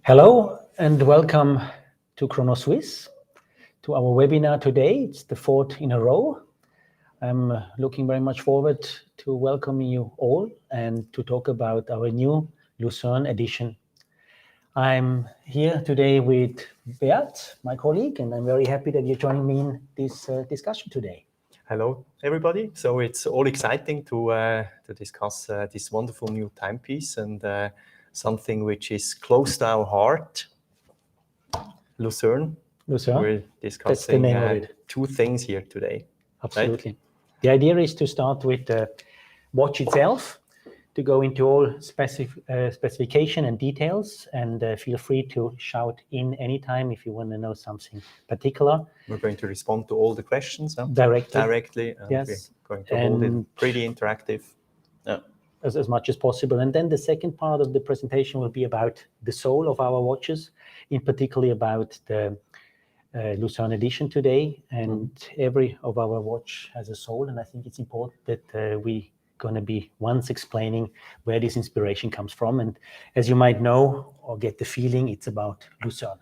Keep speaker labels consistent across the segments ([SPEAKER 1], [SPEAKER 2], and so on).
[SPEAKER 1] Hello and welcome to ChronoSwiss, to our webinar today. It's the fourth in a row. I'm looking very much forward to welcoming you all and to talk about our new Lucerne edition. I'm here today with Beat, my colleague, and I'm very happy that you're joining me in this discussion today.
[SPEAKER 2] Hello, everybody. So it's all exciting to discuss this wonderful new timepiece and something which is close to our heart, Lucerne.
[SPEAKER 1] Lucerne?
[SPEAKER 2] We're discussing
[SPEAKER 1] That's the name of it.
[SPEAKER 2] Two things here today.
[SPEAKER 1] Absolutely.
[SPEAKER 2] Right?
[SPEAKER 1] The idea is to start with the watch itself, to go into all specification and details, and feel free to shout in anytime if you want to know something particular.
[SPEAKER 2] We're going to respond to all the questions
[SPEAKER 1] directly.
[SPEAKER 2] and
[SPEAKER 1] Yes.
[SPEAKER 2] we're going to hold it pretty interactive.
[SPEAKER 1] As much as possible. And then the second part of the presentation will be about the soul of our watches, in particular about the Lucerne edition today. And every of our watch has a soul, and I think it's important that we going to be once explaining where this inspiration comes from. And as you might know or get the feeling, it's about Lucerne.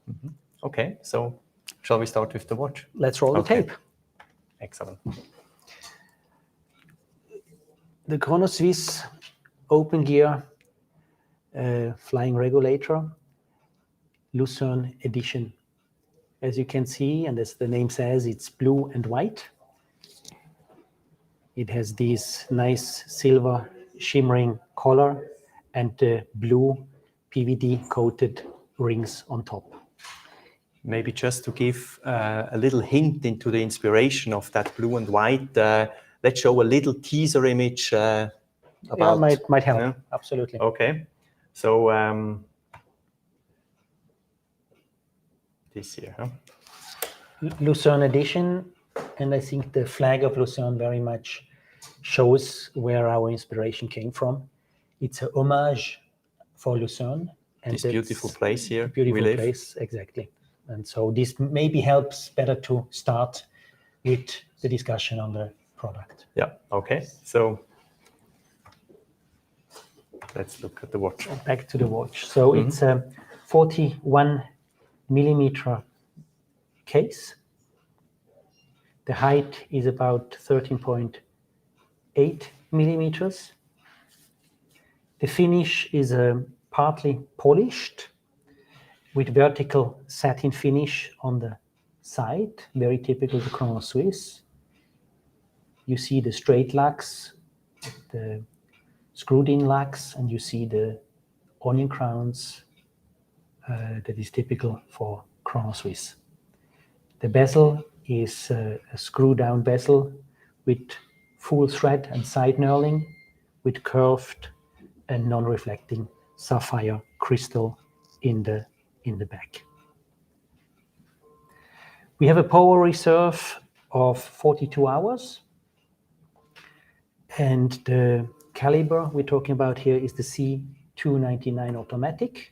[SPEAKER 2] Mm-hmm. Okay, so shall we start with the watch?
[SPEAKER 1] Let's roll the tape.
[SPEAKER 2] Excellent.
[SPEAKER 1] The ChronoSwiss Open Gear Flying Regulator Lucerne edition. As you can see, and as the name says, it's blue and white. It has this nice silver shimmering color and the blue PVD coated rings on top.
[SPEAKER 2] Maybe just to give a little hint into the inspiration of that blue and white, let's show a little teaser image about...
[SPEAKER 1] Yeah, might help, absolutely.
[SPEAKER 2] Okay, so this here, huh?
[SPEAKER 1] Lucerne edition, and I think the flag of Lucerne very much shows where our inspiration came from. It's a homage for Lucerne. And
[SPEAKER 2] this beautiful place here
[SPEAKER 1] beautiful place, exactly. And so this maybe helps better to start with the discussion on the product.
[SPEAKER 2] Yeah, okay. So let's look at the watch.
[SPEAKER 1] Back to the watch. So it's a 41 millimeter case. The height is about 13.8 millimeters. The finish is partly polished with vertical satin finish on the side, very typical to ChronoSwiss. You see the straight lugs, the screwed-in lugs, and you see the onion crowns that is typical for ChronoSwiss. The bezel is a screw-down bezel with full thread and side knurling, with curved and non-reflecting sapphire crystal in the back. We have a power reserve of 42 hours, and the caliber we're talking about here is the C299 automatic.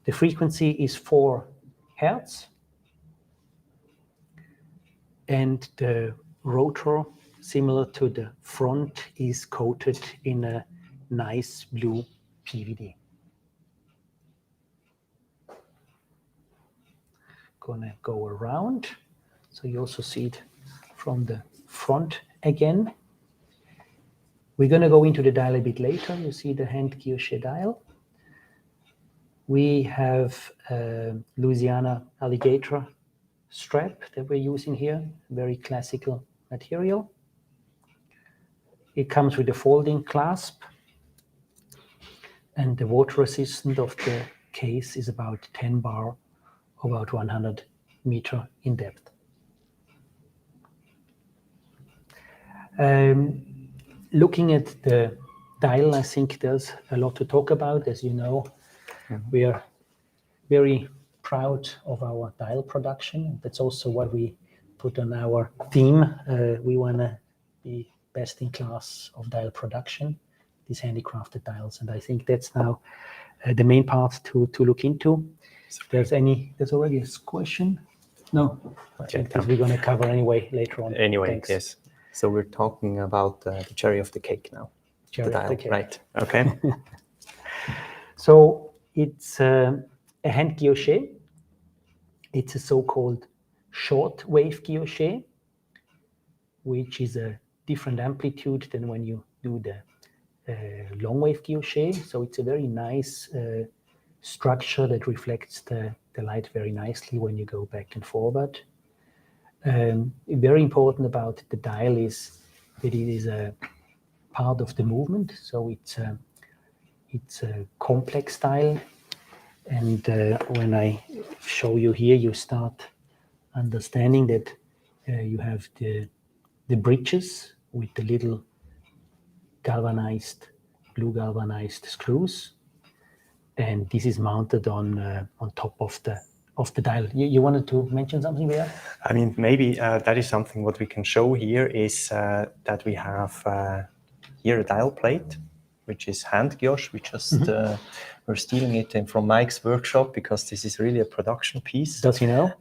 [SPEAKER 1] The frequency is 4 Hertz, and the rotor, similar to the front, is coated in a nice blue PVD. Gonna go around, so you also see it from the front again. We're gonna go into the dial a bit later. You see the hand guilloché dial. We have a Louisiana alligator strap that we're using here, very classical material. It comes with a folding clasp, and the water resistance of the case is about 10 bar, about 100 meter in depth. Looking at the dial, I think there's a lot to talk about. As you know, we are very proud of our dial production. That's also what we put on our theme. We want to be best in class of dial production, these handicrafted dials. And I think that's now the main part to look into. There's already a question? No, I think that we're going to cover anyway later on.
[SPEAKER 2] Anyway,
[SPEAKER 1] Thanks.
[SPEAKER 2] yes. So we're talking about the cherry of the cake now.
[SPEAKER 1] Cherry of the cake.
[SPEAKER 2] Right, okay.
[SPEAKER 1] So It's a hand guilloché. It's a so-called short wave guilloché, which is a different amplitude than when you do the long wave guilloché. So it's a very nice structure that reflects the light very nicely when you go back and forward. Very important about the dial is that it is a part of the movement. So it's a complex dial. And when I show you here, you start understanding that you have the bridges with the little blue galvanized screws, and this is mounted on top of the dial. You wanted to mention something there?
[SPEAKER 2] I mean, maybe that is something what we can show here is that we have here a dial plate, which is hand guilloche. We just we're stealing it from Mike's workshop because this is really a production piece.
[SPEAKER 1] Does he know?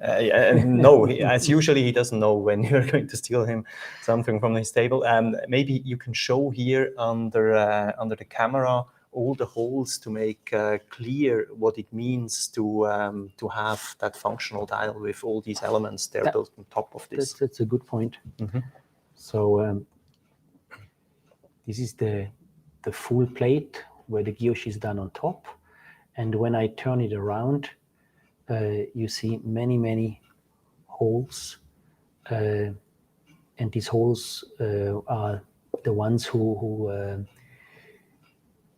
[SPEAKER 2] No, as usually he doesn't know when you're going to steal him something from his table. Maybe you can show here under the camera all the holes to make clear what it means to have that functional dial with all these elements they're built on top of this.
[SPEAKER 1] That's a good point. So this is the full plate where the guilloche is done on top, and when I turn it around, you see many holes, and these holes are the ones who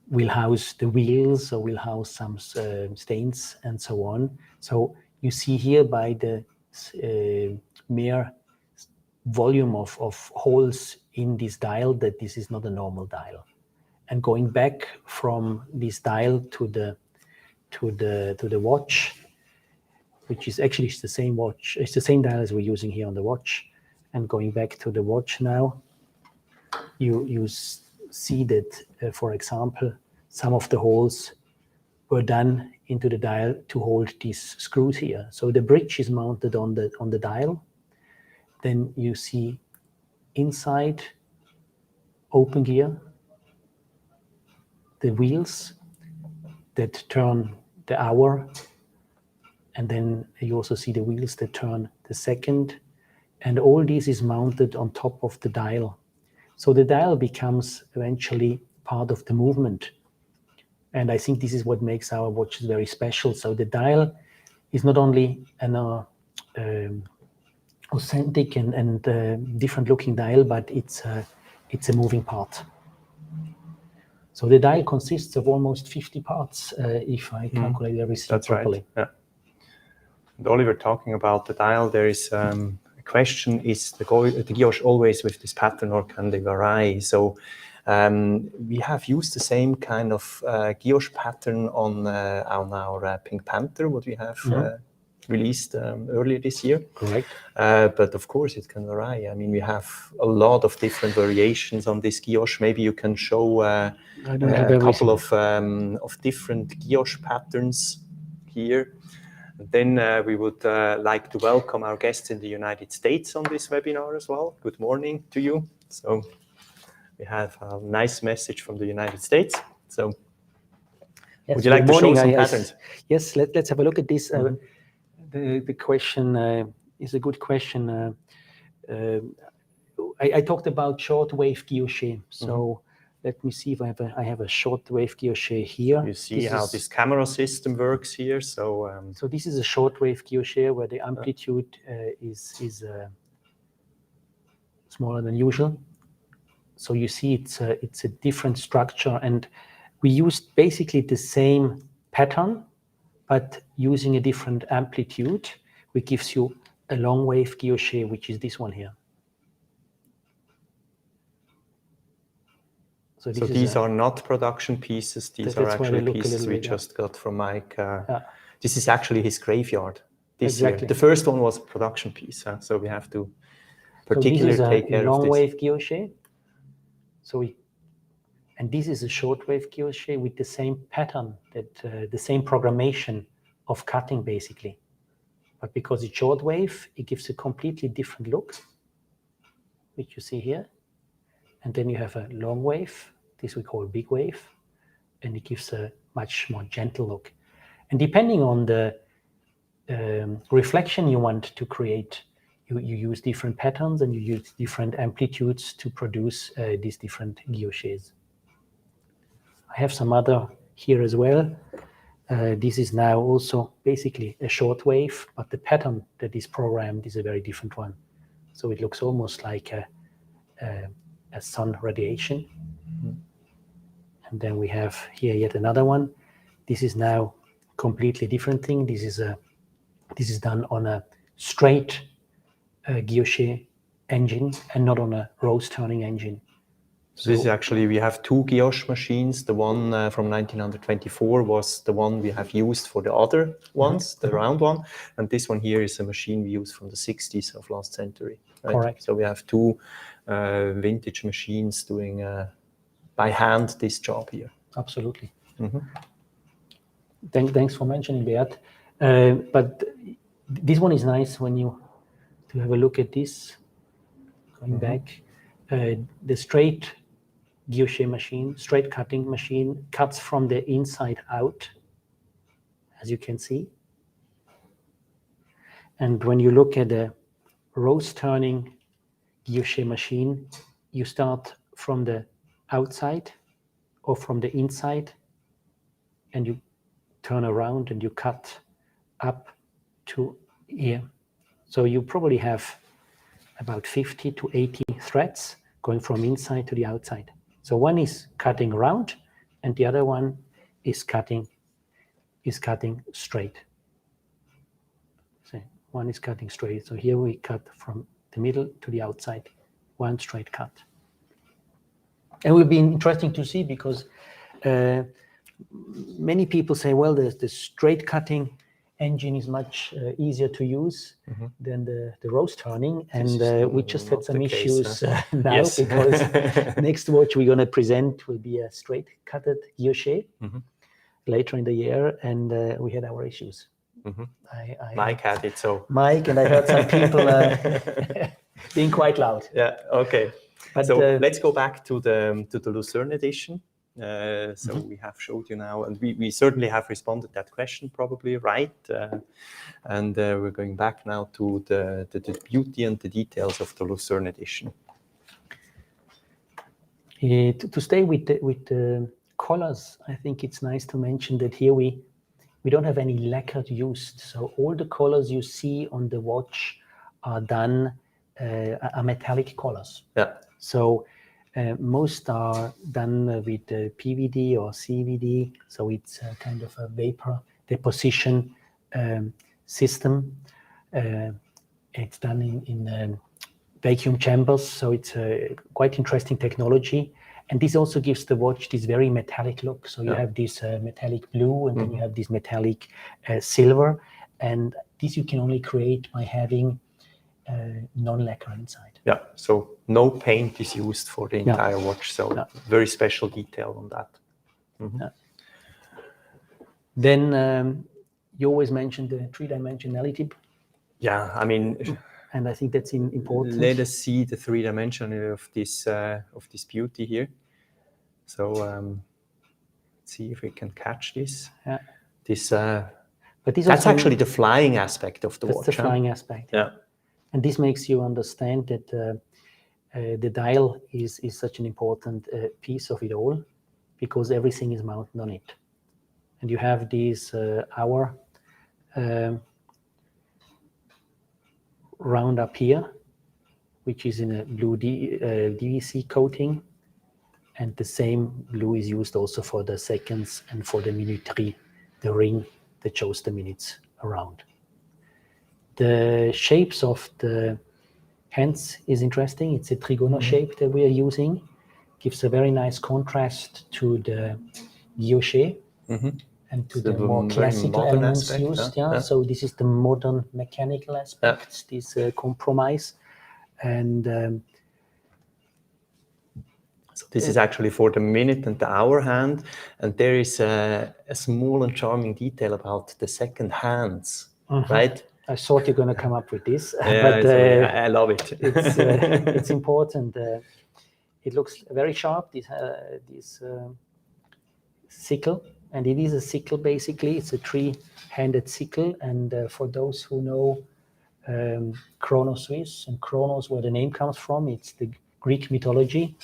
[SPEAKER 1] will house the wheels or will house some stains and so on. So you see here by the mere volume of holes in this dial that this is not a normal dial. And going back from this dial to the watch, which is actually the same watch, it's the same dial as we're using here on the watch. And going back to the watch now, you see that, for example, some of the holes were done into the dial to hold these screws here. So the bridge is mounted on the dial. Then you see inside open gear, the wheels that turn the hour, and then you also see the wheels that turn the second, and all this is mounted on top of the dial. So the dial becomes eventually part of the movement. And I think this is what makes our watches very special. So the dial is not only an authentic and different looking dial, but it's a moving part. So the dial consists of almost 50 parts, if I calculate everything properly.
[SPEAKER 2] Right. Yeah. And Oliver, talking about the dial, there is a question: is the guilloche always with this pattern, or can they vary? So we have used the same kind of guilloche pattern on our Pink Panther, what we have released earlier this year.
[SPEAKER 1] Correct.
[SPEAKER 2] But of course, it can vary. I mean, we have a lot of different variations on this guilloche. Maybe you can show a couple of different guilloche patterns here. And then we would like to welcome our guests in the United States on this webinar as well. Good morning to you. So we have a nice message from the United States. So
[SPEAKER 1] yes,
[SPEAKER 2] would you like to show some patterns?
[SPEAKER 1] Yes, let's have a look at this. The question is a good question. I talked about short wave guilloché. So let me see if I have a short wave guilloché here.
[SPEAKER 2] You see how this camera system works here. So
[SPEAKER 1] so this is a short wave guilloché where the amplitude is smaller than usual. So you see it's a different structure, and we used basically the same pattern, but using a different amplitude, which gives you a long wave guilloché, which is this one here.
[SPEAKER 2] So these are not production pieces. These are actually pieces we just got from Mike. This is actually his graveyard this year. The first one was a production piece, so we have to particularly take care of this.
[SPEAKER 1] This is a long wave guilloché. And this is a short wave guilloché with the same pattern, the same programmation of cutting basically. But because it's short wave, it gives a completely different look, which you see here. And then you have a long wave, this we call big wave, and it gives a much more gentle look. And depending on the reflection you want to create, you use different patterns and you use different amplitudes to produce these different guilloches. I have some other here as well. This is now also basically a short wave, but the pattern that is programmed is a very different one. So it looks almost like a sun radiation. And then we have here yet another one. This is now completely different thing. This is done on a straight guilloché engine and not on a rose turning engine.
[SPEAKER 2] So this is actually, we have two guilloche machines. The one from 1924 was the one we have used for the other ones, the round one. And this one here is a machine we used from the 60s of last century. Right?
[SPEAKER 1] Correct.
[SPEAKER 2] So we have two vintage machines doing by hand this job here.
[SPEAKER 1] Absolutely. Thanks for mentioning that. But this one is nice when you to have a look at this. Going back, the straight guilloché machine, straight cutting machine, cuts from the inside out, as you can see. And when you look at the rose turning guilloché machine, you start from the outside or from the inside, and you turn around and you cut up to here. So you probably have about 50 to 80 threads going from inside to the outside. So one is cutting round and the other one is cutting straight. So one is cutting straight. So here we cut from the middle to the outside, one straight cut. And it will be interesting to see because many people say, well, the straight cutting engine is much easier to use than the rose turning, and we just had some issues now because next watch we're going to present will be a straight cutted guilloché later in the year, and we had our issues.
[SPEAKER 2] Mike had it, so
[SPEAKER 1] Mike, and I heard some people being quite loud.
[SPEAKER 2] Yeah, okay. But so let's go back to the Lucerne edition. So we have showed you now, and we certainly have responded that question probably right. And we're going back now to the beauty and the details of the Lucerne edition.
[SPEAKER 1] To stay with the colors, I think it's nice to mention that here we don't have any lacquer used. So all the colors you see on the watch are done are metallic colors.
[SPEAKER 2] Yeah.
[SPEAKER 1] So most are done with PVD or CVD, so it's kind of a vapor deposition system. It's done in vacuum chambers, so it's a quite interesting technology. And this also gives the watch this very metallic look. So you have this metallic blue, and then you have this metallic silver. And this you can only create by having non-lacquer inside.
[SPEAKER 2] Yeah, so no paint is used for the entire watch, so very special detail on that.
[SPEAKER 1] Then you always mention the three-dimensionality.
[SPEAKER 2] Yeah, I mean,
[SPEAKER 1] and I think that's important.
[SPEAKER 2] Let us see the three-dimensionality of this beauty here. So let's see if we can catch this.
[SPEAKER 1] Yeah.
[SPEAKER 2] This,
[SPEAKER 1] but this
[SPEAKER 2] that's
[SPEAKER 1] also,
[SPEAKER 2] actually the flying aspect of the watch.
[SPEAKER 1] That's the flying aspect.
[SPEAKER 2] Yeah.
[SPEAKER 1] And this makes you understand that the dial is such an important piece of it all, because everything is mounted on it. And you have these hour round up here, which is in a blue DVC coating. And the same blue is used also for the seconds and for the minuterie, the ring that shows the minutes around. The shapes of the hands is interesting. It's a trigonal shape that we are using. Gives a very nice contrast to the guilloché and to the more classical elements used. So this is the modern mechanical aspect, this compromise. And
[SPEAKER 2] so this is actually for the minute and the hour hand. And there is a small and charming detail about the second hands, right?
[SPEAKER 1] I thought you're going to come up with this,
[SPEAKER 2] but I love it.
[SPEAKER 1] It's important. It looks very sharp. This sickle, and it is a sickle basically. It's a three-handed sickle, and for those who know Chronos, and Chronos, where the name comes from, it's the Greek mythology,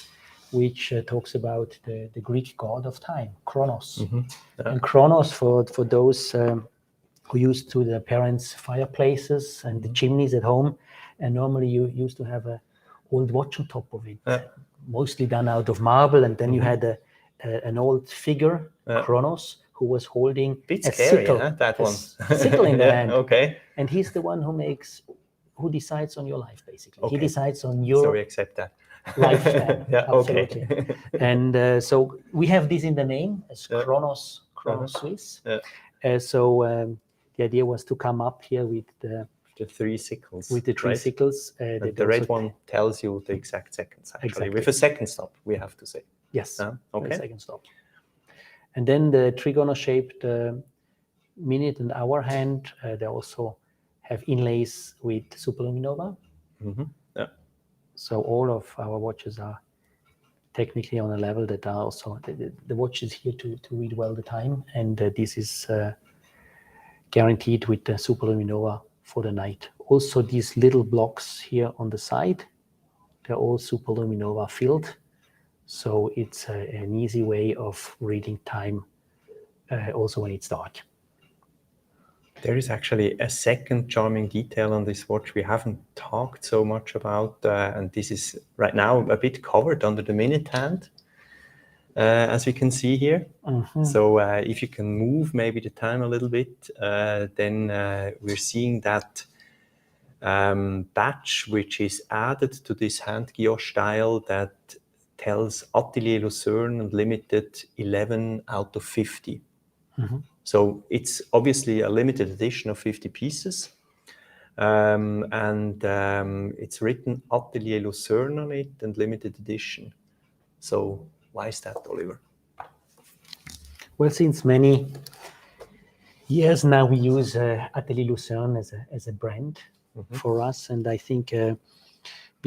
[SPEAKER 1] which talks about the Greek god of time, Chronos. And Chronos, for those who used to their parents' fireplaces and the chimneys at home, and normally you used to have a old watch on top of it, mostly done out of marble, and then you had an old figure, Chronos, who was holding
[SPEAKER 2] Bit
[SPEAKER 1] a
[SPEAKER 2] scary,
[SPEAKER 1] sickle,
[SPEAKER 2] that one.
[SPEAKER 1] sickle in the hand.
[SPEAKER 2] Okay.
[SPEAKER 1] And he's the one who decides on your life, basically.
[SPEAKER 2] Okay.
[SPEAKER 1] He decides on your
[SPEAKER 2] So we accept that.
[SPEAKER 1] lifespan.
[SPEAKER 2] Yeah,
[SPEAKER 1] Absolutely.
[SPEAKER 2] okay.
[SPEAKER 1] And so we have this in the name as Chronos Swiss. So the idea was to come up here with the
[SPEAKER 2] three sickles.
[SPEAKER 1] With the three sickles.
[SPEAKER 2] The red one tells you the exact seconds, actually.
[SPEAKER 1] Exactly.
[SPEAKER 2] With a second stop, we have to say.
[SPEAKER 1] Yes,
[SPEAKER 2] okay.
[SPEAKER 1] With a second stop. And then the trigonal-shaped minute and hour hand, they also have inlays with superluminova. So all of our watches are technically on a level that are also, the watch is here to read well the time, and this is guaranteed with the superluminova for the night. Also, these little blocks here on the side, they're all superluminova filled, so it's an easy way of reading time also when it's dark.
[SPEAKER 2] There is actually a second charming detail on this watch we haven't talked so much about, and this is right now a bit covered under the minute hand, as we can see here. So if you can move maybe the time a little bit, then we're seeing that badge which is added to this hand guilloche dial that tells Atelier Lucerne and limited 11 out of 50. So it's obviously a limited edition of 50 pieces. And it's written Atelier Lucerne on it and limited edition. So why is that, Oliver?
[SPEAKER 1] Well, since many years now, we use Atelier Lucerne as a brand for us. And I think we're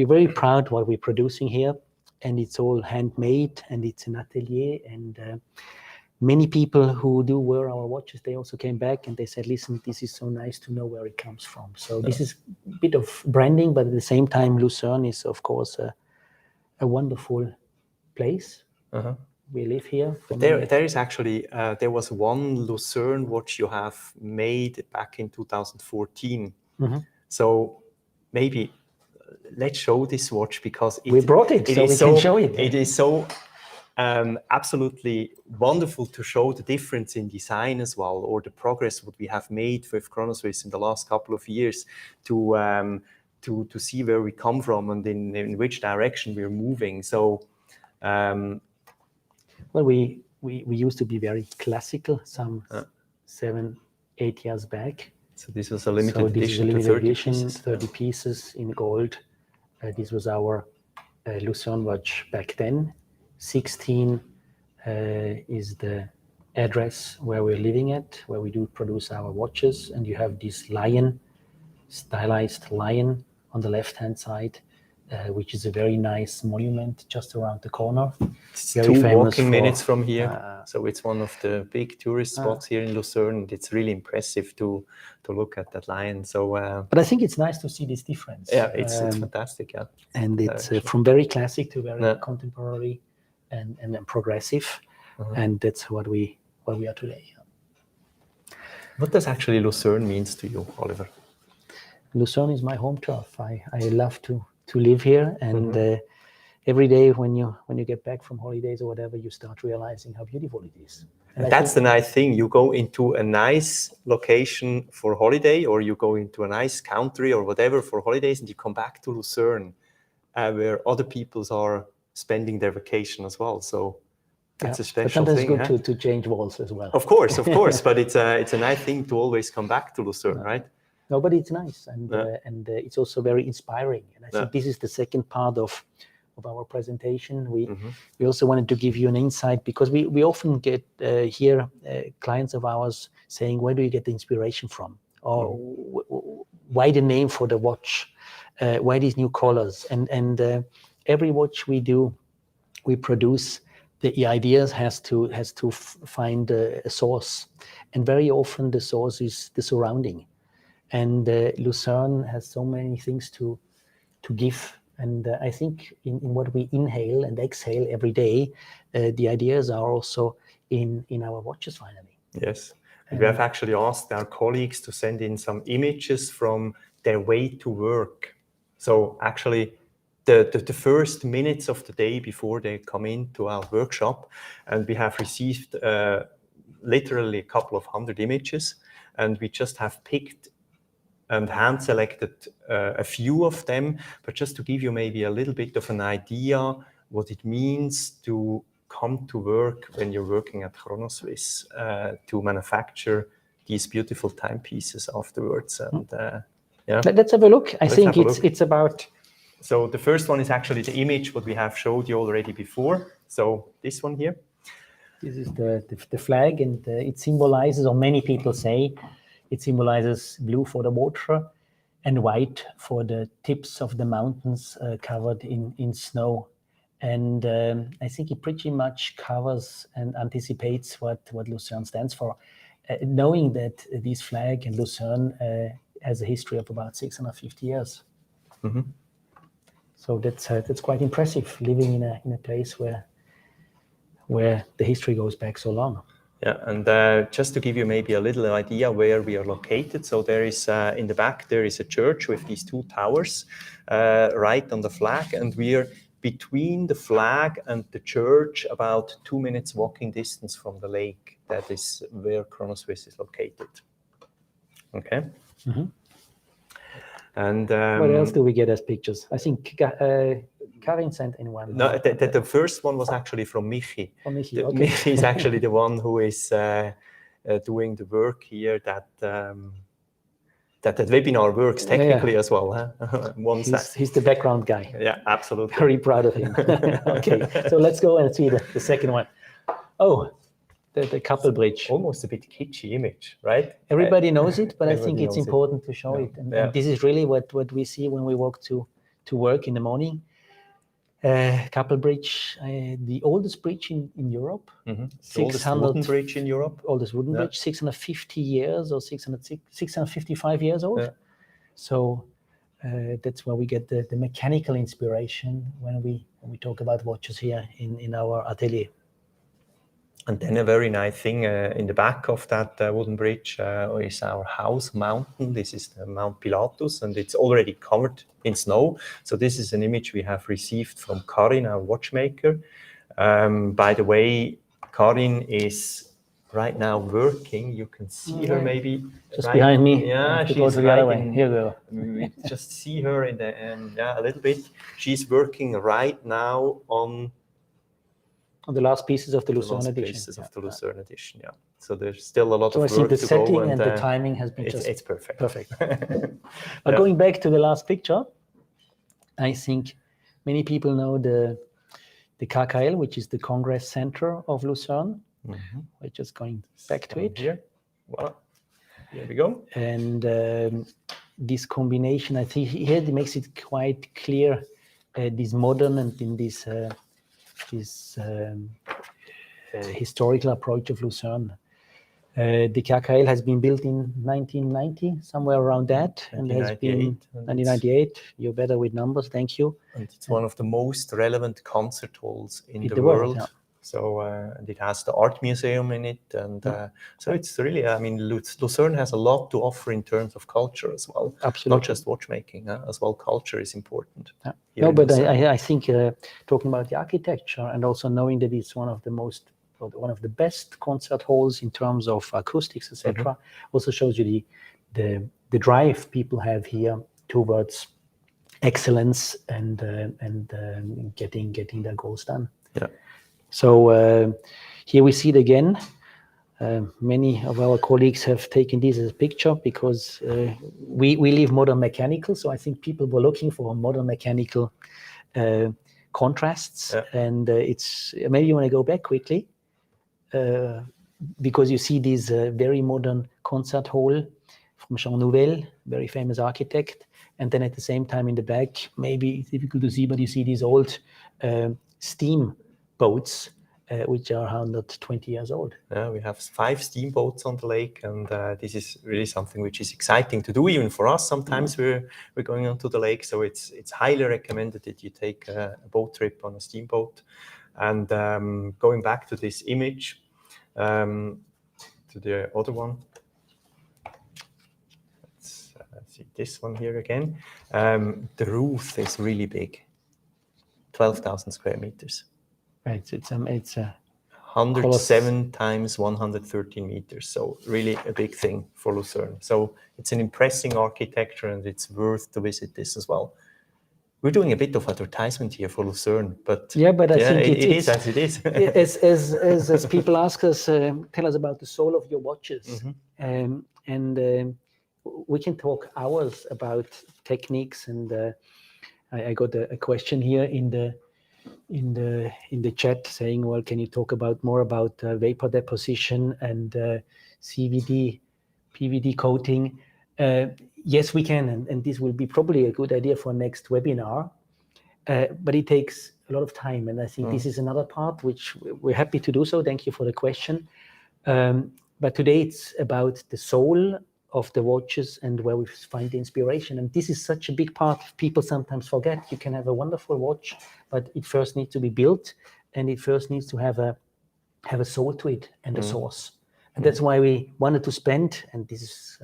[SPEAKER 1] very proud what we're producing here. And it's all handmade, and it's an atelier. And many people who do wear our watches, they also came back and they said, listen, this is so nice to know where it comes from. So this is a bit of branding, but at the same time, Lucerne is, of course, a wonderful place. We live here.
[SPEAKER 2] But there is actually, there was one Lucerne watch you have made back in 2014. So maybe let's show this watch, because
[SPEAKER 1] we brought it, so we can show it.
[SPEAKER 2] It is so absolutely wonderful to show the difference in design as well, or the progress what we have made with Chronos in the last couple of years to see where we come from and in which direction we're moving. So,
[SPEAKER 1] well, we used to be very classical some 7-8 years back.
[SPEAKER 2] So this was a limited edition, to 30 pieces.
[SPEAKER 1] 30 pieces in gold. This was our Lucerne watch back then. 16 is the address where we're living at, where we do produce our watches. And you have this lion, stylized lion on the left-hand side, which is a very nice monument just around the corner.
[SPEAKER 2] It's
[SPEAKER 1] very
[SPEAKER 2] 2
[SPEAKER 1] famous
[SPEAKER 2] walking minutes from here. So it's one of the big tourist spots here in Lucerne. It's really impressive to look at that lion. So,
[SPEAKER 1] but I think it's nice to see this difference.
[SPEAKER 2] Yeah, it's fantastic. Yeah,
[SPEAKER 1] and it's from very classic to very contemporary and progressive, and that's what we are today.
[SPEAKER 2] What does actually Lucerne means to you, Oliver?
[SPEAKER 1] Lucerne is my home turf. I love to live here, and every day when you get back from holidays or whatever, you start realizing how beautiful it is.
[SPEAKER 2] And that's the nice thing. You go into a nice location for holiday, or you go into a nice country or whatever for holidays, and you come back to Lucerne, where other peoples are spending their vacation as well. So that's a special
[SPEAKER 1] thing. But
[SPEAKER 2] thing.
[SPEAKER 1] It's good to change walls as well.
[SPEAKER 2] Of course. But it's a nice thing to always come back to Lucerne, right?
[SPEAKER 1] No, but it's nice, and it's also very inspiring. And I think this is the second part of our presentation. We also wanted to give you an insight, because we often get hear clients of ours saying, where do you get the inspiration from? Or why the name for the watch? Why these new colors? And every watch we do, we produce the ideas has to find a source, and very often the source is the surrounding. And Lucerne has so many things to give. And I think in what we inhale and exhale every day, the ideas are also in our watches finally.
[SPEAKER 2] Yes. We have actually asked our colleagues to send in some images from their way to work. So actually the first minutes of the day before they come into our workshop, and we have received literally a couple of 100 images, and we just have picked and hand selected a few of them, but just to give you maybe a little bit of an idea what it means to come to work when you're working at Chronoswiss to manufacture these beautiful timepieces afterwards. And yeah,
[SPEAKER 1] let's have a look. I think it's about.
[SPEAKER 2] So the first one is actually the image what we have showed you already before. So this one here.
[SPEAKER 1] This is the flag, and it symbolizes, or many people say, it symbolizes blue for the water and white for the tips of the mountains covered in snow. And I think it pretty much covers and anticipates what Lucerne stands for, knowing that this flag and Lucerne has a history of about 650 years.
[SPEAKER 2] Mm-hmm.
[SPEAKER 1] So that's quite impressive, living in a place where the history goes back so long.
[SPEAKER 2] Yeah, and just to give you maybe a little idea where we are located, so there is in the back there is a church with these two towers right on the flag, and we are between the flag and the church, about 2 minutes walking distance from the lake. That is where Chronoswiss is located. Okay.
[SPEAKER 1] Mm-hmm.
[SPEAKER 2] And
[SPEAKER 1] what else do we get as pictures? I think Karin sent in one.
[SPEAKER 2] No, the first one was actually from Michi.
[SPEAKER 1] From Michi, okay.
[SPEAKER 2] Michi is actually the one who is doing the work here that webinar works technically as well. Huh?
[SPEAKER 1] He's the background guy.
[SPEAKER 2] Yeah, absolutely.
[SPEAKER 1] Very proud of him. Okay, so let's go and see the second one. Oh, the couple bridge.
[SPEAKER 2] Almost a bit kitschy image, right?
[SPEAKER 1] Everybody knows it, but I think it's important to show it. And this is really what we see when we walk to work in the morning. Couple bridge, the oldest bridge in Europe.
[SPEAKER 2] Mm-hmm. The oldest wooden bridge in Europe.
[SPEAKER 1] Oldest wooden bridge, 650 years or 655 years old. Yeah. So that's where we get the mechanical inspiration when we talk about watches here in our atelier.
[SPEAKER 2] And then a very nice thing in the back of that wooden bridge is our house mountain. This is the Mount Pilatus, and it's already covered in snow. So this is an image we have received from Karin, our watchmaker. By the way, Karin is right now working. You can see her maybe
[SPEAKER 1] just behind me.
[SPEAKER 2] Yeah,
[SPEAKER 1] she's the other way. Here we go.
[SPEAKER 2] We just see her in the a little bit. She's working right now on
[SPEAKER 1] the last pieces of the Lucerne edition.
[SPEAKER 2] Pieces of the Lucerne edition, yeah. So there's still a lot of work to go.
[SPEAKER 1] So I think the setting and the timing has been
[SPEAKER 2] it's perfect.
[SPEAKER 1] Perfect. But going back to the last picture, I think many people know the KKL, which is the Congress Center of Lucerne. Mm-hmm. We're just going back to it.
[SPEAKER 2] Here. Voilà. Here we go.
[SPEAKER 1] And this combination, I think here it makes it quite clear, this modern and in this historical approach of Lucerne. The KKL has been built in 1990, somewhere around that, and has been 1998. You're better with numbers, thank you.
[SPEAKER 2] And it's one of the most relevant concert halls in the world. Yeah. So and it has the art museum in it, and so it's really, I mean, Lucerne has a lot to offer in terms of culture as well.
[SPEAKER 1] Absolutely.
[SPEAKER 2] Not just watchmaking, as well. Culture is important.
[SPEAKER 1] Yeah. No, but I think talking about the architecture and also knowing that it's one of the best concert halls in terms of acoustics, etc., also shows you the drive people have here towards excellence and getting their goals done.
[SPEAKER 2] Yeah.
[SPEAKER 1] So here we see it again. Many of our colleagues have taken this as a picture because we live modern mechanical. So I think people were looking for modern mechanical contrasts. Yeah. And it's maybe you want to go back quickly because you see this very modern concert hall from Jean Nouvel, very famous architect. And then at the same time in the back, maybe it's difficult to see, but you see these old steam boats which are 120 years old.
[SPEAKER 2] Yeah, we have 5 steamboats on the lake, and this is really something which is exciting to do, even for us. Sometimes we're going onto the lake, so it's highly recommended that you take a boat trip on a steamboat. And going back to this image, to the other one. Let's see this one here again. The roof is really big, 12,000 square meters.
[SPEAKER 1] Right, it's
[SPEAKER 2] 107 times 113 meters, so really a big thing for Lucerne. So it's an impressive architecture, and it's worth to visit this as well. We're doing a bit of advertisement here for Lucerne, but
[SPEAKER 1] I think
[SPEAKER 2] it is as it is.
[SPEAKER 1] as people ask us, tell us about the soul of your watches, and we can talk hours about techniques. And I got a question here in the chat saying, well, can you talk more about vapor deposition and CVD, PVD coating? Yes, we can, and this will be probably a good idea for next webinar, but it takes a lot of time, and I think this is another part which we're happy to do so. Thank you for the question. But today it's about the soul of the watches and where we find the inspiration, and this is such a big part. People sometimes forget you can have a wonderful watch, but it first needs to be built, and it first needs to have a soul to it and a source. And that's why we wanted to spend, and this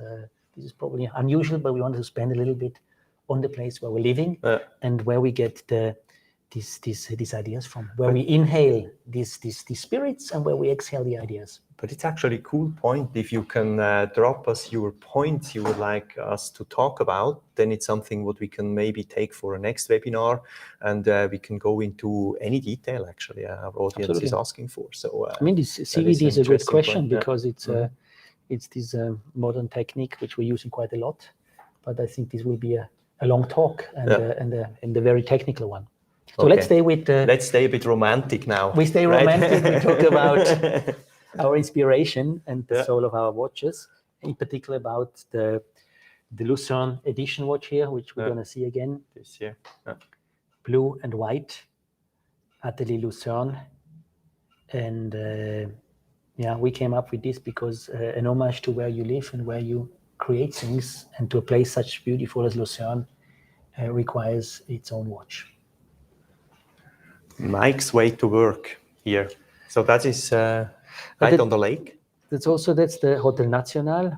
[SPEAKER 1] is probably unusual, but we wanted to spend a little bit on the place where we're living and where we get these ideas from, where we inhale these spirits and where we exhale the ideas.
[SPEAKER 2] But it's actually a cool point. If you can drop us your points you would like us to talk about, then it's something what we can maybe take for a next webinar, and we can go into any detail actually our audience is asking for. So
[SPEAKER 1] I mean, this CVD is a good question because it's this modern technique which we're using quite a lot. But I think this will be a long talk and a very technical one. So let's stay with
[SPEAKER 2] let's stay a bit romantic now.
[SPEAKER 1] We stay romantic. We talk about our inspiration and the soul of our watches, in particular about the Lucerne edition watch here, which we're going to see again
[SPEAKER 2] this year.
[SPEAKER 1] Blue and white, Atelier Lucerne, and we came up with this because an homage to where you live and where you create things, and to a place such beautiful as Lucerne requires its own watch. Mike's
[SPEAKER 2] way to work here. So that is right on the lake.
[SPEAKER 1] That's the Hotel National,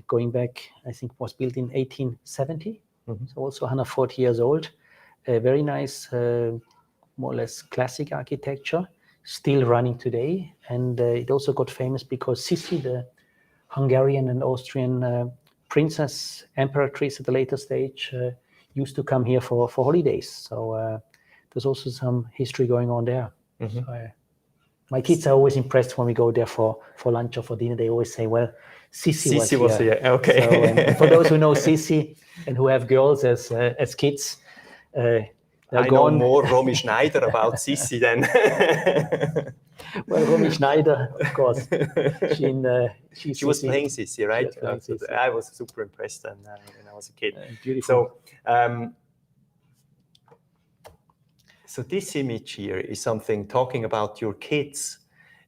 [SPEAKER 1] going back, I think was built in 1870. So also 140 years old. Very nice, more or less classic architecture, still running today. And it also got famous because Sissi, the Hungarian and Austrian princess, emperatrice at the later stage, used to come here for holidays. So there's also some history going on there. So, my kids are always impressed when we go there for lunch or for dinner. They always say, well, Sissi was here.
[SPEAKER 2] Okay.
[SPEAKER 1] So, and for those who know Sissi and who have girls as kids,
[SPEAKER 2] I know more Romy Schneider about Sissi than...
[SPEAKER 1] Well, Romy Schneider, of course. She
[SPEAKER 2] was playing Sissi, right?
[SPEAKER 1] Sissi.
[SPEAKER 2] I was super impressed when I was a kid.
[SPEAKER 1] Beautiful.
[SPEAKER 2] So this image here is something talking about your kids.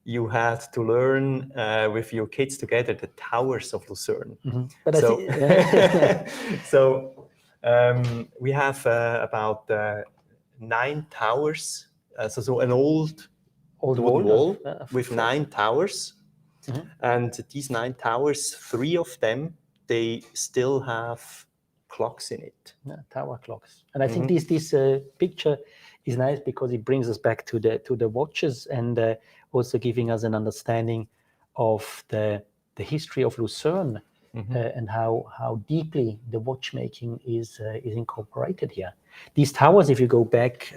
[SPEAKER 2] You had to learn with your kids together the Towers of Lucerne. So we have about 9 towers. So an old wall with 9 towers. And these 9 towers, 3 of them, they still have clocks in it.
[SPEAKER 1] Tower clocks. And I think this picture is nice because it brings us back to the watches, and also giving us an understanding of the history of Lucerne and how deeply the watchmaking is incorporated here. These towers, if you go back,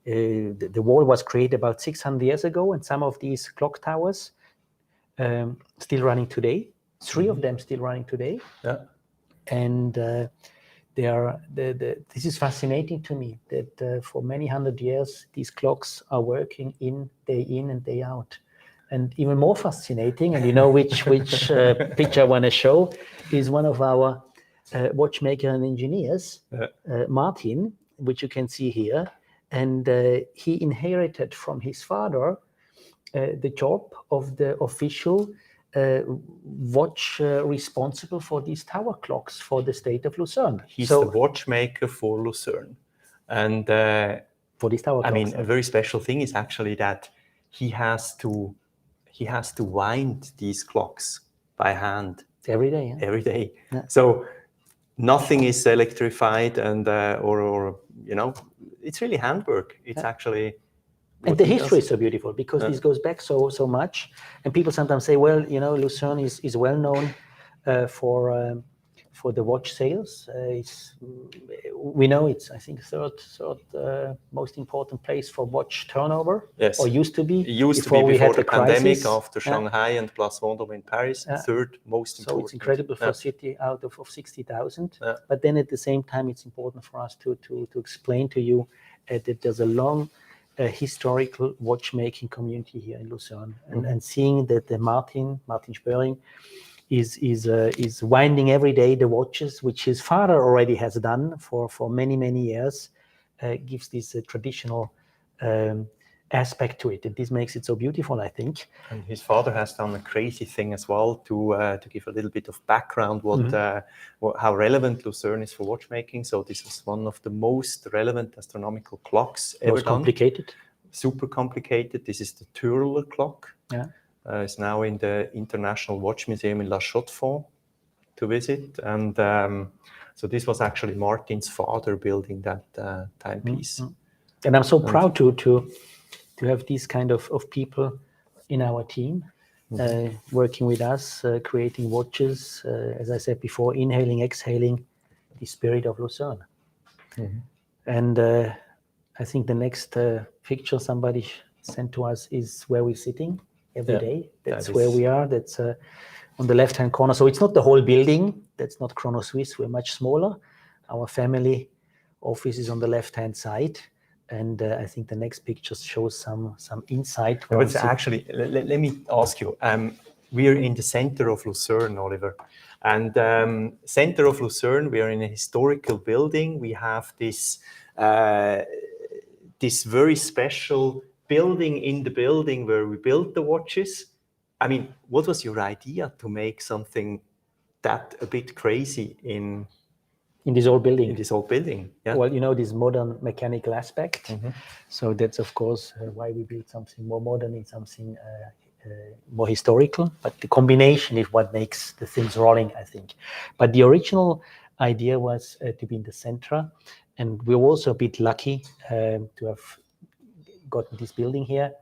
[SPEAKER 1] the wall was created about 600 years ago, and some of these clock towers still running today. 3 of them still running today. And this is fascinating to me that for many 100 years these clocks are working day in and day out. And even more fascinating, and you know which picture I want to show, is one of our watchmaker and engineers, Martin, which you can see here. And he inherited from his father the job of the official watch responsible for these tower clocks for the state of Lucerne.
[SPEAKER 2] He's the watchmaker for Lucerne. And
[SPEAKER 1] for these tower clocks.
[SPEAKER 2] I mean, a very special thing is actually that he has to wind these clocks by hand.
[SPEAKER 1] Every day, yeah.
[SPEAKER 2] Every day.
[SPEAKER 1] Yeah.
[SPEAKER 2] So nothing is electrified and or you know, it's really handwork. It's actually.
[SPEAKER 1] And the history is so beautiful because this goes back so much. And people sometimes say, well, you know, Lucerne is well known for the watch sales. We know it's, I think, third most important place for watch turnover.
[SPEAKER 2] Yes.
[SPEAKER 1] Or used to be.
[SPEAKER 2] It used to be before the pandemic, after Shanghai and Place Vendôme in Paris, third most important.
[SPEAKER 1] So it's incredible for a city out of 60,000. But then at the same time, it's important for us to explain to you that there's a long historical watchmaking community here in Lucerne, and seeing that the Martin Spöring is winding every day the watches, which his father already has done for many years, gives this traditional aspect to it, and this makes it so beautiful, I think.
[SPEAKER 2] And his father has done a crazy thing as well to give a little bit of background how relevant Lucerne is for watchmaking. So this is one of the most relevant astronomical clocks ever done.
[SPEAKER 1] Complicated.
[SPEAKER 2] Super complicated. This is the Türler clock.
[SPEAKER 1] Yeah.
[SPEAKER 2] It's now in the International Watch Museum in La Chaux-de-Fonds to visit, and so this was actually Martin's father building that timepiece.
[SPEAKER 1] And I'm so proud to have these kind of people in our team working with us, creating watches, as I said before, inhaling, exhaling the spirit of Lucerne. And I think the next picture somebody sent to us is where we're sitting every day. That's where we are. That's on the left-hand corner. So it's not the whole building. That's not Chrono Suisse. We're much smaller. Our family office is on the left-hand side. And I think the next picture shows some insight.
[SPEAKER 2] But actually, let me ask you. We are in the center of Lucerne, Oliver. And center of Lucerne, we are in a historical building. We have this very special building in the building where we built the watches. I mean, what was your idea to make something that a bit crazy in
[SPEAKER 1] this old building?
[SPEAKER 2] In this old building, yeah.
[SPEAKER 1] Well, you know, this modern mechanical aspect. So that's, of course, why we built something more modern and something more historical. But the combination is what makes the things rolling, I think. But the original idea was to be in the center. And we were also a bit lucky to have gotten this building here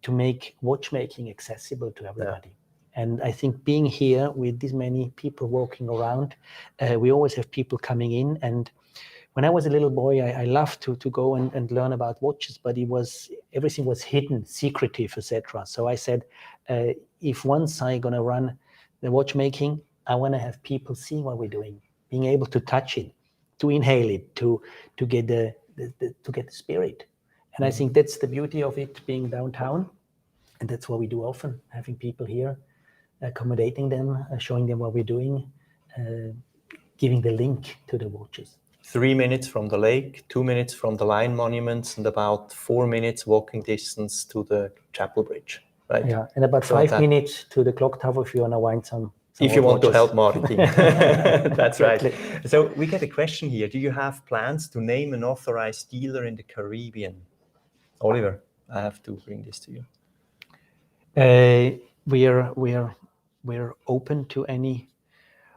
[SPEAKER 1] to make watchmaking accessible to everybody. And I think being here with this many people walking around, we always have people coming in. And when I was a little boy, I loved to go and learn about watches, but everything was hidden, secretive, etc. So I said, if once I'm going to run the watchmaking, I want to have people seeing what we're doing, being able to touch it, to inhale it, to get the spirit. And I think that's the beauty of it being downtown. And that's what we do often, having people here, accommodating them, showing them what we're doing, giving the link to the watches.
[SPEAKER 2] 3 minutes from the lake, 2 minutes from the Lion monuments, and about 4 minutes walking distance to the Chapel Bridge, right?
[SPEAKER 1] Yeah, and about 5 minutes to the clock tower if you want to wind some
[SPEAKER 2] if you want
[SPEAKER 1] watches.
[SPEAKER 2] to help marketing. That's right. So we get a question here. Do you have plans to name an authorized dealer in the Caribbean? Oliver, I have to bring this to
[SPEAKER 1] you. We're open to any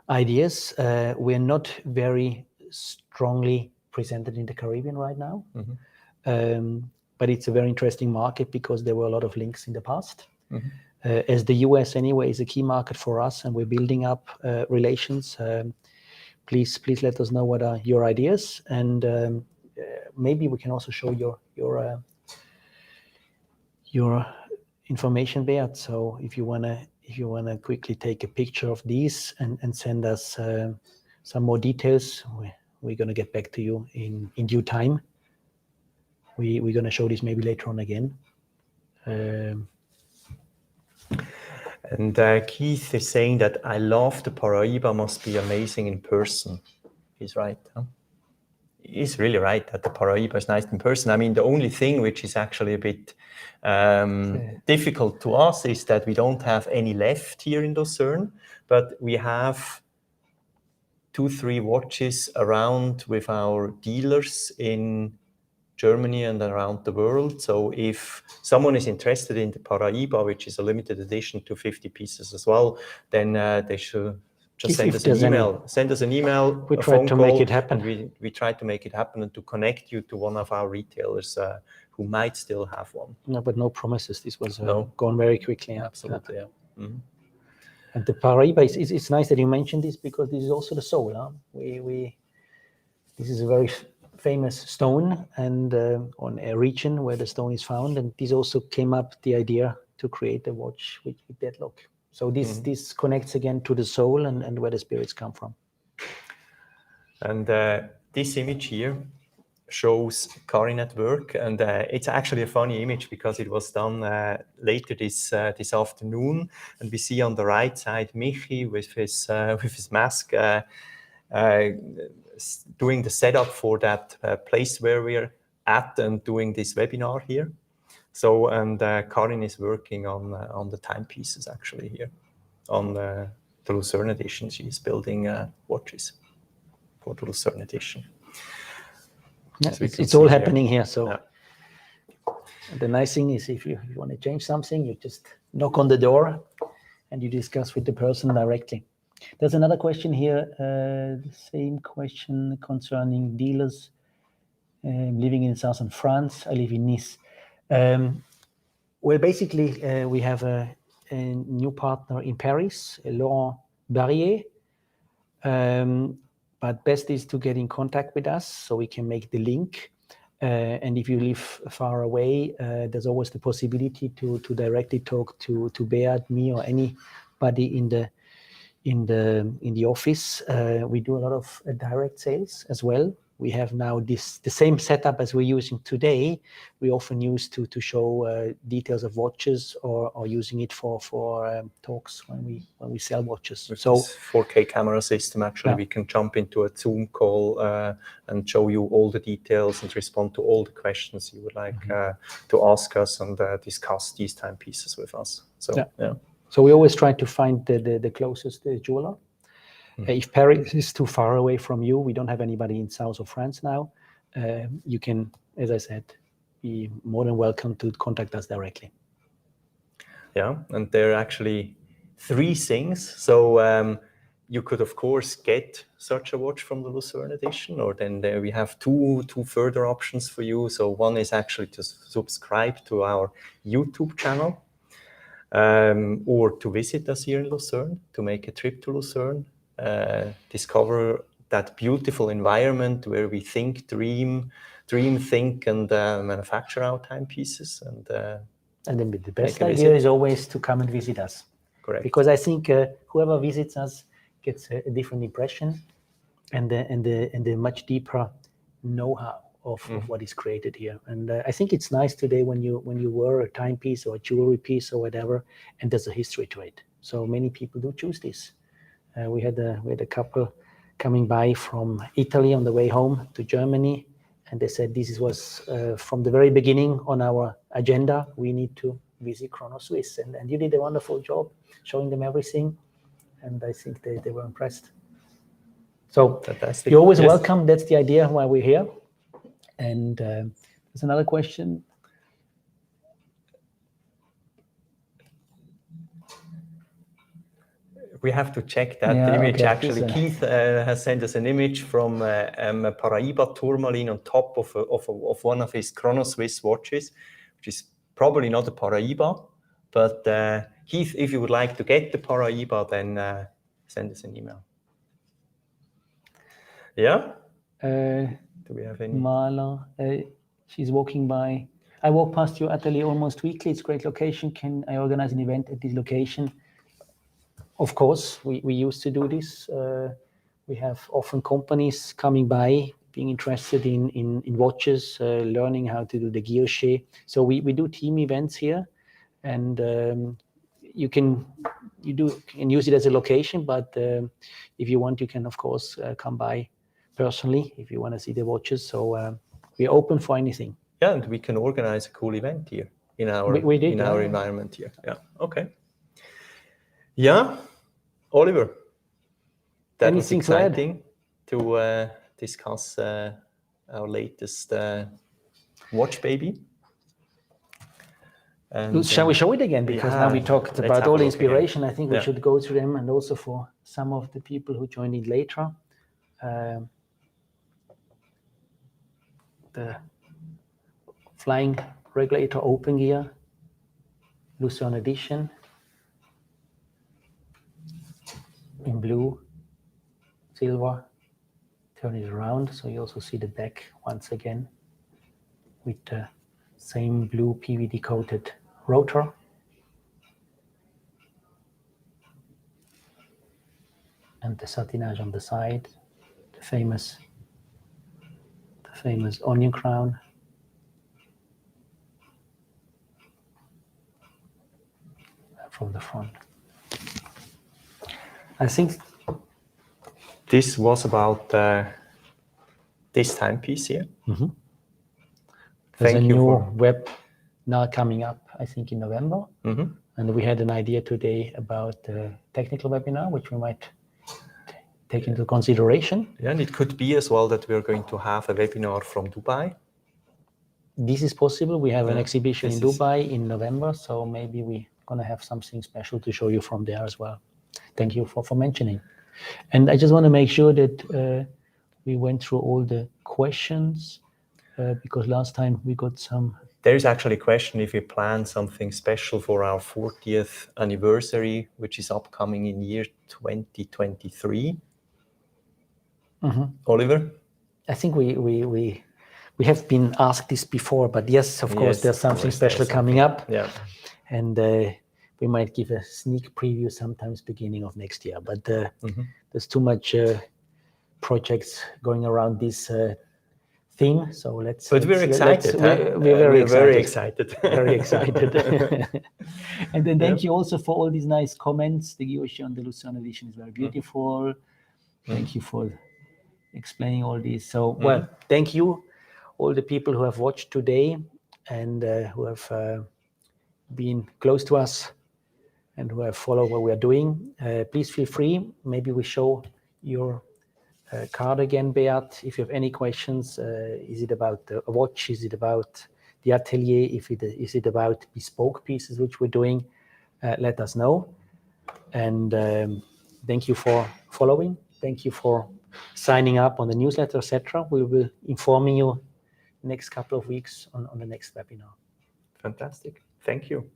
[SPEAKER 1] ideas. We're not very strongly presented in the Caribbean right now, but it's a very interesting market because there were a lot of links in the past. As the US anyway is a key market for us, and we're building up relations. Please let us know what are your ideas, and maybe we can also show your information, Beat. So if you wanna quickly take a picture of these and send us some more details, we're gonna get back to you in due time. We're gonna show this maybe later on again.
[SPEAKER 2] And Keith is saying that I love the Paraíba, must be amazing in person. He's right, huh? is really right that the Paraíba is nice in person. I mean, the only thing which is actually a bit difficult to us is that we don't have any left here in Lucerne, but we have 2-3 watches around with our dealers in Germany and around the world. So if someone is interested in the Paraíba, which is a limited edition to 50 pieces as well, then they should just send us an email. Send us an email,
[SPEAKER 1] we
[SPEAKER 2] a
[SPEAKER 1] try
[SPEAKER 2] phone
[SPEAKER 1] to
[SPEAKER 2] call,
[SPEAKER 1] make it happen.
[SPEAKER 2] and we try to make it happen and to connect you to one of our retailers who might still have one.
[SPEAKER 1] No, but no promises. This was gone very quickly.
[SPEAKER 2] Absolutely, yeah. Mm-hmm.
[SPEAKER 1] And the Paraíba, it's nice that you mentioned this because this is also the soul. Huh? This is a very famous stone and on a region where the stone is found, and this also came up the idea to create a watch with that look. So this connects again to the soul and where the spirits come from. And
[SPEAKER 2] this image here shows Karin at work, and it's actually a funny image because it was done later this afternoon, and we see on the right side Michi with his mask doing the setup for that place where we're at and doing this webinar here. So, and Karin is working on the timepieces actually here on the Lucerne edition. She's building watches for the Lucerne edition.
[SPEAKER 1] Yeah, it's all happening here. So the nice thing is if you want to change something, you just knock on the door and you discuss with the person directly. There's another question here, the same question concerning dealers living in southern France. I live in Nice. Well, basically, we have a new partner in Paris, Laurent Barrier. But best is to get in contact with us so we can make the link. And if you live far away, there's always the possibility to directly talk to Beat, me, or anybody in the office. We do a lot of direct sales as well. We have now the same setup as we're using today. We often use to show details of watches or using it for talks when we sell watches.
[SPEAKER 2] With this 4K camera system, actually, we can jump into a Zoom call and show you all the details and respond to all the questions you would like to ask us and discuss these timepieces with us. So
[SPEAKER 1] So we always try to find the closest jeweler. If Paris is too far away from you, we don't have anybody in south of France now. You can, as I said, be more than welcome to contact us directly.
[SPEAKER 2] Yeah, and there are actually 3 things. So you could, of course, get such a watch from the Lucerne edition, or then there we have two further options for you. So one is actually to subscribe to our YouTube channel, or to visit us here in Lucerne, to make a trip to Lucerne. Discover that beautiful environment where we think, dream, think, and manufacture our timepieces. And
[SPEAKER 1] then the best idea is always to come and visit us.
[SPEAKER 2] Correct.
[SPEAKER 1] Because I think whoever visits us gets a different impression and the much deeper know-how of what is created here. And I think it's nice today when you wear a timepiece or a jewelry piece or whatever, and there's a history to it. So many people do choose this. We had a couple coming by from Italy on the way home to Germany, and they said this was from the very beginning on our agenda. We need to visit Chrono Swiss, and you did a wonderful job showing them everything, and I think they were impressed. So fantastic. You're always welcome. That's the idea why we're here. And there's another question.
[SPEAKER 2] We have to check that image. Actually, Keith has sent us an image from a Paraíba tourmaline on top of one of his Chrono Swiss watches, which is probably not a Paraíba. But Keith, if you would like to get the Paraíba, then send us an email. Yeah? Do we have any?
[SPEAKER 1] Marla, she's walking by. I walk past your atelier almost weekly. It's a great location. Can I organize an event at this location? Of course, we used to do this. We have often companies coming by, being interested in watches, learning how to do the guilloché. So we do team events here, and you can use it as a location. But if you want, you can of course come by personally if you want to see the watches. So we're open for anything.
[SPEAKER 2] Yeah, and we can organize a cool event here in our our environment here. Yeah. Okay. Yeah, Oliver. That was exciting to discuss our latest watch baby. And,
[SPEAKER 1] shall we show it again? Because now we talked about all the inspiration. I think we should go through them, and also for some of the people who joined in later. The flying regulator open gear, Lucerne edition, in blue, silver. Turn it around, so you also see the back once again with the same blue PVD coated rotor. And the satinage on the side, the famous onion crown. From the front. I think
[SPEAKER 2] this was about this timepiece here.
[SPEAKER 1] Mm-hmm. There's a new web now coming up, I think, in November. Mm-hmm. And we had an idea today about the technical webinar, which we might take into consideration.
[SPEAKER 2] Yeah, and it could be as well that we're going to have a webinar from Dubai.
[SPEAKER 1] This is possible. We have an exhibition in Dubai in November, so maybe we're going to have something special to show you from there as well. Thank you for mentioning. And I just want to make sure that we went through all the questions, because last time we got some.
[SPEAKER 2] There is actually a question if we plan something special for our 40th anniversary, which is upcoming in year 2023. Mm-hmm. Oliver?
[SPEAKER 1] I think we have been asked this before, but yes, of course, there's something special coming up.
[SPEAKER 2] Yeah.
[SPEAKER 1] And we might give a sneak preview sometimes beginning of next year. But there's too much projects going around this theme. So let's.
[SPEAKER 2] But we're excited.
[SPEAKER 1] We're
[SPEAKER 2] very excited.
[SPEAKER 1] Very excited. And then thank you also for all these nice comments. The guilloche on the Lucerne edition is very beautiful. Thank you for explaining all this. So, well, thank you, all the people who have watched today and who have been close to us and who have followed what we are doing. Please feel free. Maybe we show your card again, Beat. If you have any questions, is it about a watch? Is it about the Atelier? Is it about bespoke pieces which we're doing? Let us know. And thank you for following. Thank you for signing up on the newsletter, etc. We will be informing you next couple of weeks on the next webinar.
[SPEAKER 2] Fantastic. Thank you.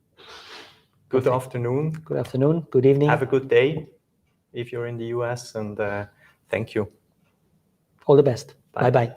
[SPEAKER 2] Good afternoon.
[SPEAKER 1] Good afternoon. Good evening.
[SPEAKER 2] Have a good day if you're in the US, and thank you.
[SPEAKER 1] All the best. Bye-bye.